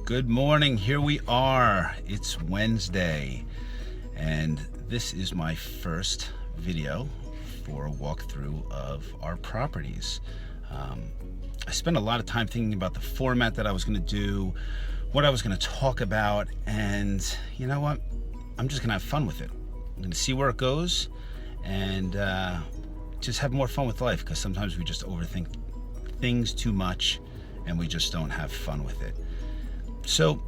Good morning, here we are. It's Wednesday, and this is my first video for a walkthrough of our properties. I spent a lot of time thinking about the format that I was going to do, what I was going to talk about, and you know what? I'm just going to have fun with it. I'm going to see where it goes and just have more fun with life, because sometimes we just overthink things too much and we just don't have fun with it. So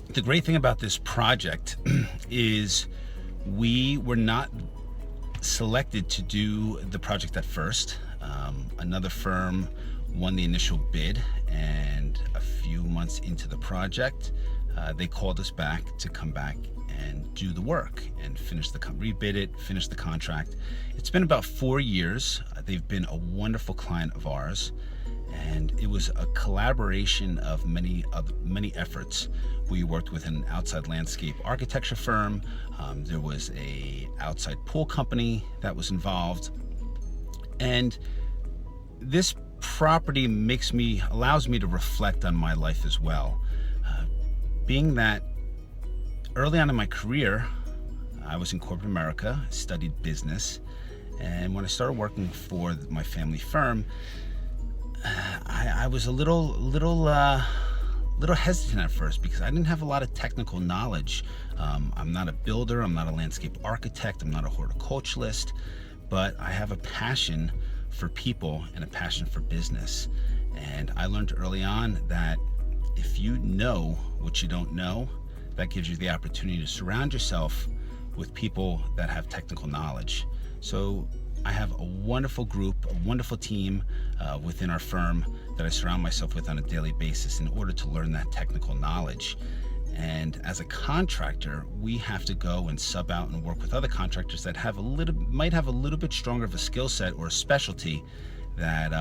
the great thing about this project is we were not selected to do the project at first. Another firm won the initial bid, and a few months into the project, they called us back to come back and do the work and finish rebid it, finish the contract. It's been about 4 years. They've been a wonderful client of ours, and it was a collaboration of many efforts. We worked with an outside landscape architecture firm. There was a outside pool company that was involved, and this property allows me to reflect on my life as well. Being that early on in my career, I was in corporate America, studied business, and when I started working for my family firm, I was a little hesitant at first because I didn't have a lot of technical knowledge. I'm not a builder, I'm not a landscape architect, I'm not a horticulturalist, but I have a passion for people and a passion for business. And I learned early on that if you know what you don't know, that gives you the opportunity to surround yourself with people that have technical knowledge. So I have a wonderful group, a wonderful team within our firm that I surround myself with on a daily basis in order to learn that technical knowledge. And as a contractor, we have to go and sub out and work with other contractors that might have a little bit stronger of a skill set or a specialty that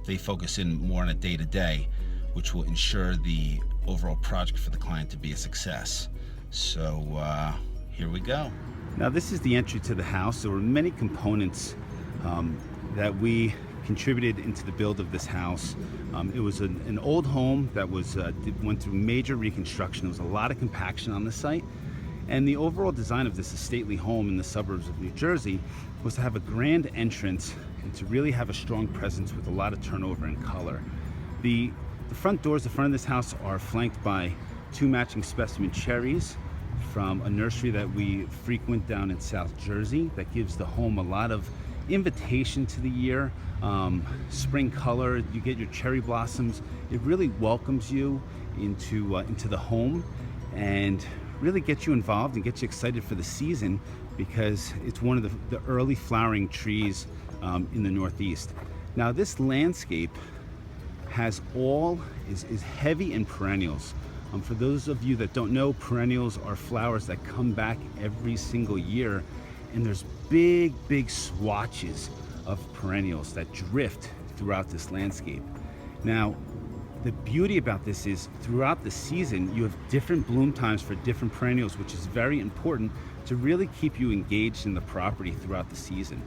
they focus in more on a day-to-day, which will ensure the overall project for the client to be a success. So here we go. Now this is the entry to the house. There were many components that we contributed into the build of this house. It was an old home that went through major reconstruction. There was a lot of compaction on the site, and the overall design of this stately home in the suburbs of New Jersey was to have a grand entrance and to really have a strong presence with a lot of turnover and color. The front doors, the front of this house, are flanked by 2 matching specimen cherries from a nursery that we frequent down in South Jersey that gives the home a lot of invitation to the year. Spring color, you get your cherry blossoms. It really welcomes you into the home and really gets you involved and gets you excited for the season, because it's one of the early flowering trees in the Northeast. Now this landscape is heavy in perennials. For those of you that don't know, perennials are flowers that come back every single year, and there's big swatches of perennials that drift throughout this landscape. Now, the beauty about this is throughout the season, you have different bloom times for different perennials, which is very important to really keep you engaged in the property throughout the season.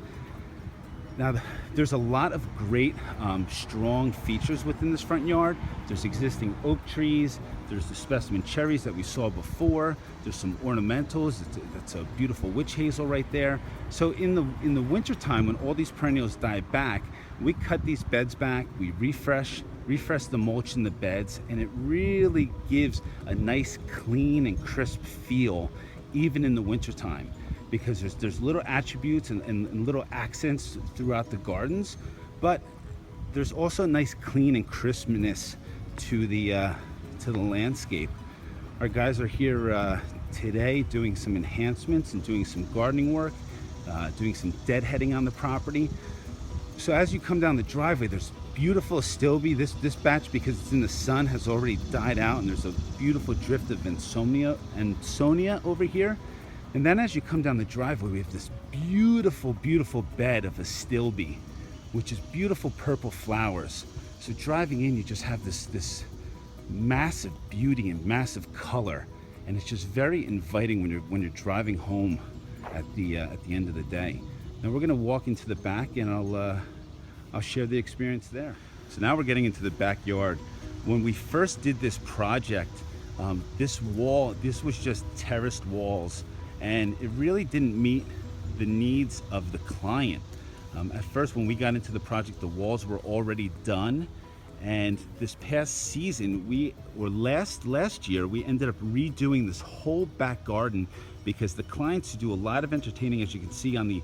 Now, there's a lot of great, strong features within this front yard. There's existing oak trees. There's the specimen cherries that we saw before. There's some ornamentals. That's a beautiful witch hazel right there. So in the winter time, when all these perennials die back, we cut these beds back. We refresh the mulch in the beds, and it really gives a nice, clean and crisp feel, even in the winter time, because there's little attributes and little accents throughout the gardens, but there's also a nice clean and crispness to the landscape. Our guys are here today doing some enhancements and doing some gardening work, doing some deadheading on the property. So as you come down the driveway, there's beautiful astilbe. This batch, because it's in the sun, has already died out, and there's a beautiful drift of Ansonia over here. And then as you come down the driveway, we have this beautiful bed of astilbe, which is beautiful purple flowers. So driving in, you just have this massive beauty and massive color, and it's just very inviting when you're driving home at the end of the day. Now we're going to walk into the back, and I'll share the experience there. So now we're getting into the backyard. When we first did this project, This was just terraced walls, and it really didn't meet the needs of the client. At first, when we got into the project, the walls were already done. And this past season, last year, we ended up redoing this whole back garden because the clients do a lot of entertaining, as you can see on the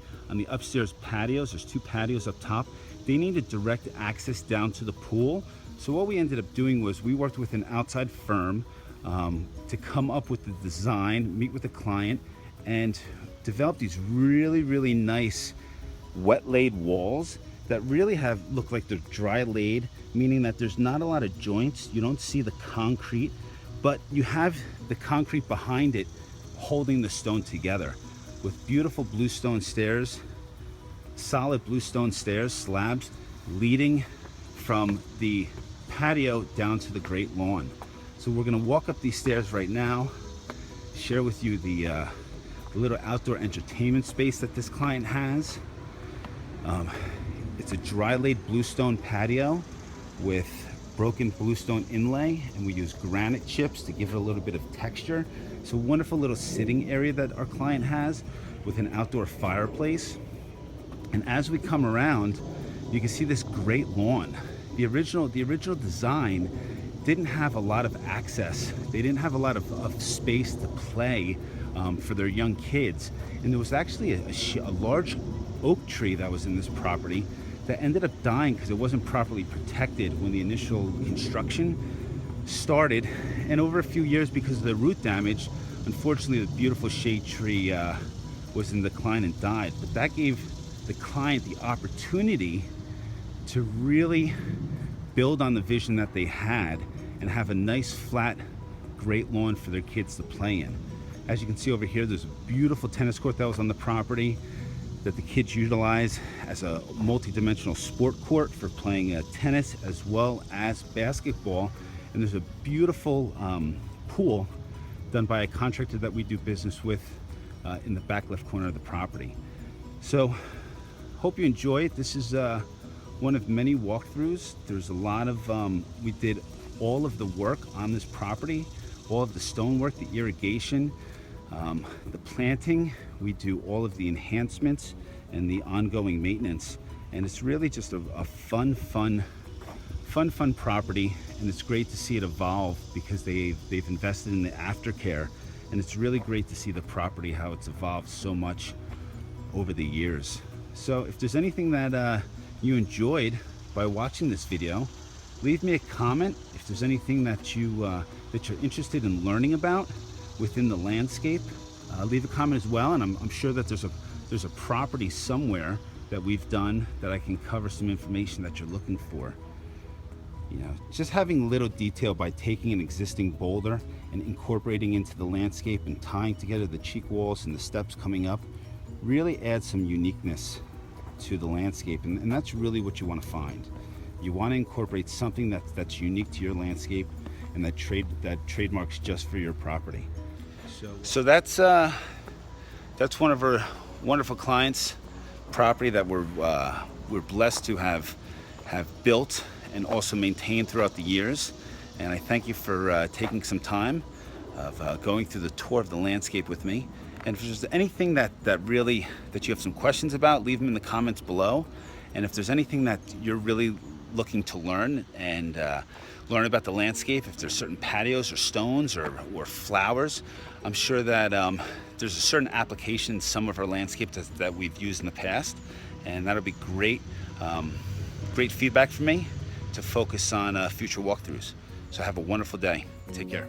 upstairs patios. There's 2 patios up top. They needed direct access down to the pool. So what we ended up doing was we worked with an outside firm to come up with the design, meet with the client, and develop these really, really nice wet laid walls that really look like they're dry laid, meaning that there's not a lot of joints. You don't see the concrete, but you have the concrete behind it holding the stone together with beautiful bluestone stairs, solid bluestone stairs, slabs leading from the patio down to the great lawn. So we're gonna walk up these stairs right now, share with you the little outdoor entertainment space that this client has. It's a dry laid bluestone patio with broken bluestone inlay, and we use granite chips to give it a little bit of texture. It's a wonderful little sitting area that our client has with an outdoor fireplace. And as we come around, you can see this great lawn. The original design didn't have a lot of access. They didn't have a lot of space to play for their young kids. And there was actually a large oak tree that was in this property that ended up dying because it wasn't properly protected when the initial construction started. And over a few years, because of the root damage, unfortunately the beautiful shade tree was in decline and died. But that gave the client the opportunity to really build on the vision that they had and have a nice flat great lawn for their kids to play in. As you can see over here, there's a beautiful tennis court that was on the property that the kids utilize as a multi-dimensional sport court for playing tennis as well as basketball. And there's a beautiful pool done by a contractor that we do business with in the back left corner of the property. So hope you enjoy it. This is one of many walkthroughs. There's a lot of, we did all of the work on this property, all of the stonework, the irrigation, the planting. We do all of the enhancements and the ongoing maintenance. And it's really just a fun property. And it's great to see it evolve because they've invested in the aftercare. And it's really great to see the property, how it's evolved so much over the years. So if there's anything that you enjoyed by watching this video, leave me a comment. If there's anything that you're interested in learning about within the landscape, leave a comment as well. And I'm sure that there's a property somewhere that we've done that I can cover some information that you're looking for. You know, just having little detail by taking an existing boulder and incorporating into the landscape and tying together the cheek walls and the steps coming up really adds some uniqueness to the landscape, and that's really what you want to find. You want to incorporate something that's unique to your landscape and that trademarks just for your property. So that's one of our wonderful clients' property that we're blessed to have built and also maintained throughout the years. And I thank you for taking some time of going through the tour of the landscape with me. And if there's anything that you have some questions about, leave them in the comments below. And if there's anything that you're really looking to learn and learn about the landscape, if there's certain patios or stones or flowers, I'm sure that there's a certain application in some of our landscapes that we've used in the past, and that'll be great feedback for me to focus on future walkthroughs. So have a wonderful day. Take care.